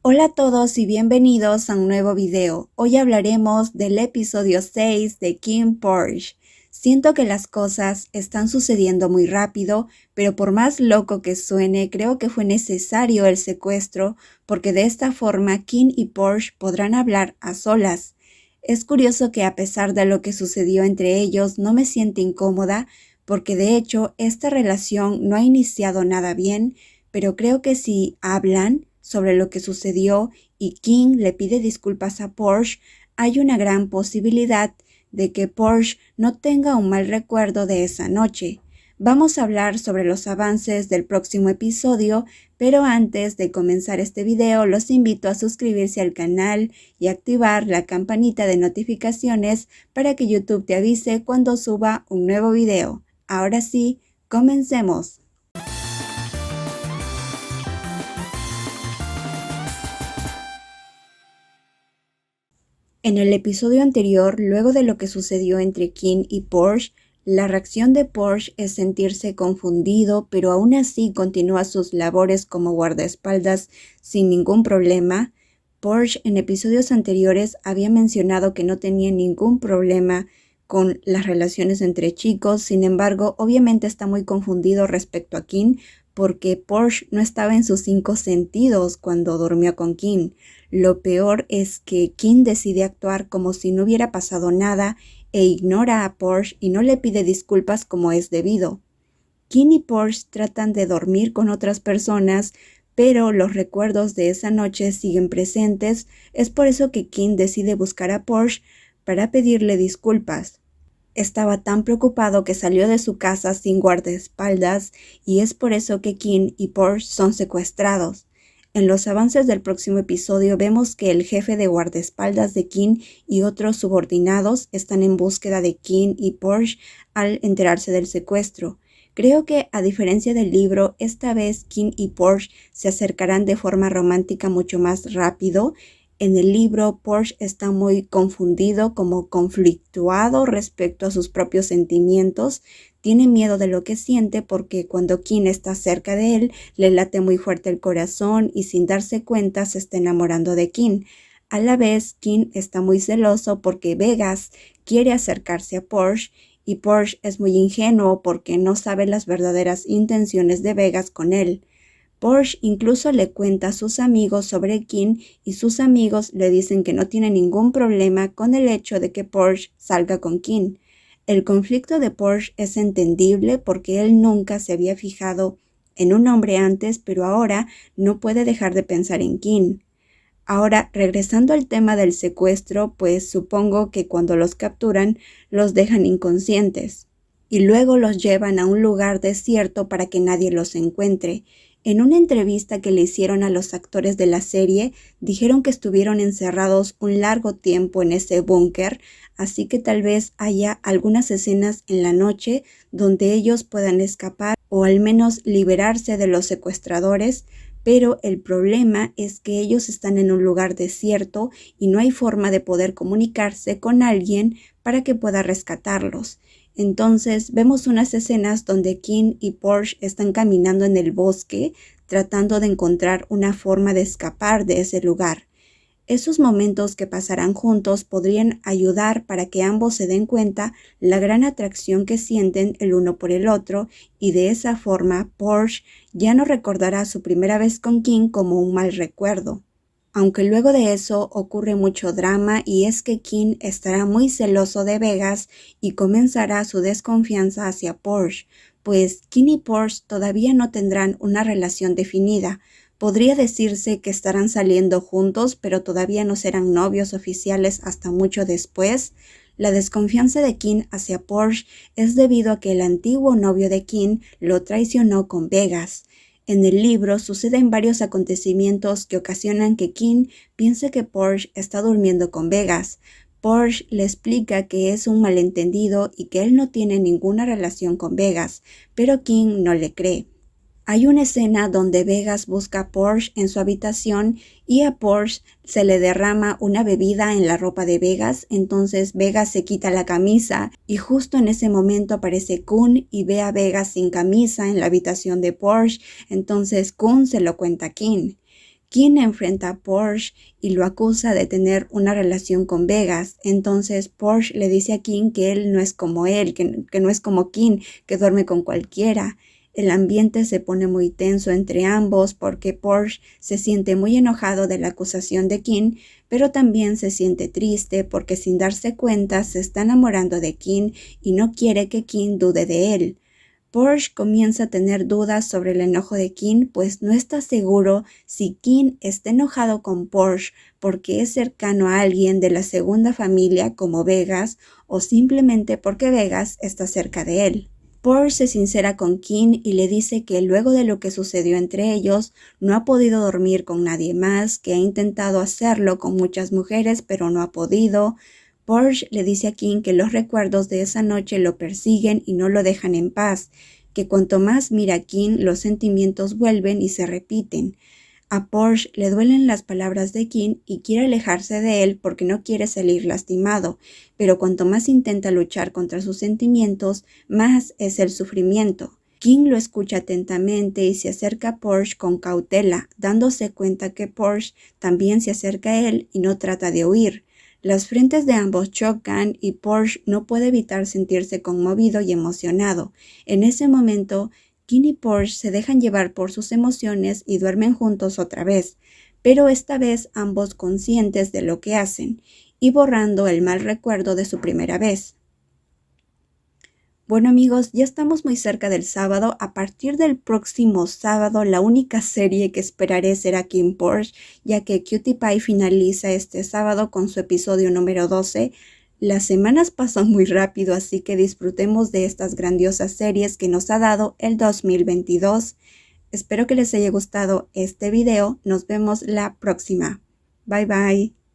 Hola a todos y bienvenidos a un nuevo video. Hoy hablaremos del episodio 6 de Kim Porsche. Siento que las cosas están sucediendo muy rápido, pero por más loco que suene, creo que fue necesario el secuestro porque de esta forma Kim y Porsche podrán hablar a solas. Es curioso que a pesar de lo que sucedió entre ellos, no me siento incómoda porque de hecho esta relación no ha iniciado nada bien, pero creo que si hablan sobre lo que sucedió y Kim le pide disculpas a Porsche, hay una gran posibilidad de que Porsche no tenga un mal recuerdo de esa noche. Vamos a hablar sobre los avances del próximo episodio, pero antes de comenzar este video los invito a suscribirse al canal y activar la campanita de notificaciones para que YouTube te avise cuando suba un nuevo video. Ahora sí, comencemos. En el episodio anterior, luego de lo que sucedió entre Kim y Porsche, la reacción de Porsche es sentirse confundido, pero aún así continúa sus labores como guardaespaldas sin ningún problema. Porsche en episodios anteriores había mencionado que no tenía ningún problema con las relaciones entre chicos, sin embargo, obviamente está muy confundido respecto a Kim porque Porsche no estaba en sus 5 sentidos cuando durmió con Kim. Lo peor es que Kim decide actuar como si no hubiera pasado nada e ignora a Porsche y no le pide disculpas como es debido. Kim y Porsche tratan de dormir con otras personas, pero los recuerdos de esa noche siguen presentes. Es por eso que Kim decide buscar a Porsche para pedirle disculpas. Estaba tan preocupado que salió de su casa sin guardaespaldas y es por eso que Kim y Porsche son secuestrados. En los avances del próximo episodio vemos que el jefe de guardaespaldas de Kim y otros subordinados están en búsqueda de Kim y Porsche al enterarse del secuestro. Creo que, a diferencia del libro, esta vez Kim y Porsche se acercarán de forma romántica mucho más rápido. En el libro, Porsche está muy confundido, como conflictuado respecto a sus propios sentimientos. Tiene miedo de lo que siente porque cuando Kim está cerca de él, le late muy fuerte el corazón y sin darse cuenta se está enamorando de Kim. A la vez, Kim está muy celoso porque Vegas quiere acercarse a Porsche y Porsche es muy ingenuo porque no sabe las verdaderas intenciones de Vegas con él. Porsche incluso le cuenta a sus amigos sobre Kim y sus amigos le dicen que no tiene ningún problema con el hecho de que Porsche salga con Kim. El conflicto de Porsche es entendible porque él nunca se había fijado en un hombre antes, pero ahora no puede dejar de pensar en Kim. Ahora, regresando al tema del secuestro, pues supongo que cuando los capturan los dejan inconscientes y luego los llevan a un lugar desierto para que nadie los encuentre. En una entrevista que le hicieron a los actores de la serie, dijeron que estuvieron encerrados un largo tiempo en ese búnker, así que tal vez haya algunas escenas en la noche donde ellos puedan escapar o al menos liberarse de los secuestradores, pero el problema es que ellos están en un lugar desierto y no hay forma de poder comunicarse con alguien para que pueda rescatarlos. Entonces vemos unas escenas donde Kim y Porsche están caminando en el bosque tratando de encontrar una forma de escapar de ese lugar. Esos momentos que pasarán juntos podrían ayudar para que ambos se den cuenta la gran atracción que sienten el uno por el otro y de esa forma Porsche ya no recordará su primera vez con Kim como un mal recuerdo. Aunque luego de eso ocurre mucho drama y es que Kim estará muy celoso de Vegas y comenzará su desconfianza hacia Porsche, pues Kim y Porsche todavía no tendrán una relación definida. Podría decirse que estarán saliendo juntos, pero todavía no serán novios oficiales hasta mucho después. La desconfianza de Kim hacia Porsche es debido a que el antiguo novio de Kim lo traicionó con Vegas. En el libro suceden varios acontecimientos que ocasionan que Kim piense que Porsche está durmiendo con Vegas. Porsche le explica que es un malentendido y que él no tiene ninguna relación con Vegas, pero Kim no le cree. Hay una escena donde Vegas busca a Porsche en su habitación y a Porsche se le derrama una bebida en la ropa de Vegas, entonces Vegas se quita la camisa y justo en ese momento aparece Kun y ve a Vegas sin camisa en la habitación de Porsche, entonces Kun se lo cuenta a Kim. Kim enfrenta a Porsche y lo acusa de tener una relación con Vegas. Entonces Porsche le dice a Kim que él no es como él, que no es como Kim, que duerme con cualquiera. El ambiente se pone muy tenso entre ambos porque Porsche se siente muy enojado de la acusación de Kim, pero también se siente triste porque sin darse cuenta se está enamorando de Kim y no quiere que Kim dude de él. Porsche comienza a tener dudas sobre el enojo de Kim, pues no está seguro si Kim está enojado con Porsche porque es cercano a alguien de la segunda familia como Vegas o simplemente porque Vegas está cerca de él. Porsche se sincera con Kim y le dice que luego de lo que sucedió entre ellos, no ha podido dormir con nadie más, que ha intentado hacerlo con muchas mujeres pero no ha podido. Porsche le dice a Kim que los recuerdos de esa noche lo persiguen y no lo dejan en paz, que cuanto más mira a Kim, los sentimientos vuelven y se repiten. A Porsche le duelen las palabras de Kim y quiere alejarse de él porque no quiere salir lastimado, pero cuanto más intenta luchar contra sus sentimientos, más es el sufrimiento. Kim lo escucha atentamente y se acerca a Porsche con cautela, dándose cuenta que Porsche también se acerca a él y no trata de huir. Las frentes de ambos chocan y Porsche no puede evitar sentirse conmovido y emocionado. En ese momento, Kim y Porsche se dejan llevar por sus emociones y duermen juntos otra vez, pero esta vez ambos conscientes de lo que hacen y borrando el mal recuerdo de su primera vez. Bueno amigos, ya estamos muy cerca del sábado. A partir del próximo sábado, la única serie que esperaré será Kim Porsche, ya que Cutie Pie finaliza este sábado con su episodio número 12. Las semanas pasan muy rápido, así que disfrutemos de estas grandiosas series que nos ha dado el 2022. Espero que les haya gustado este video. Nos vemos la próxima. Bye bye.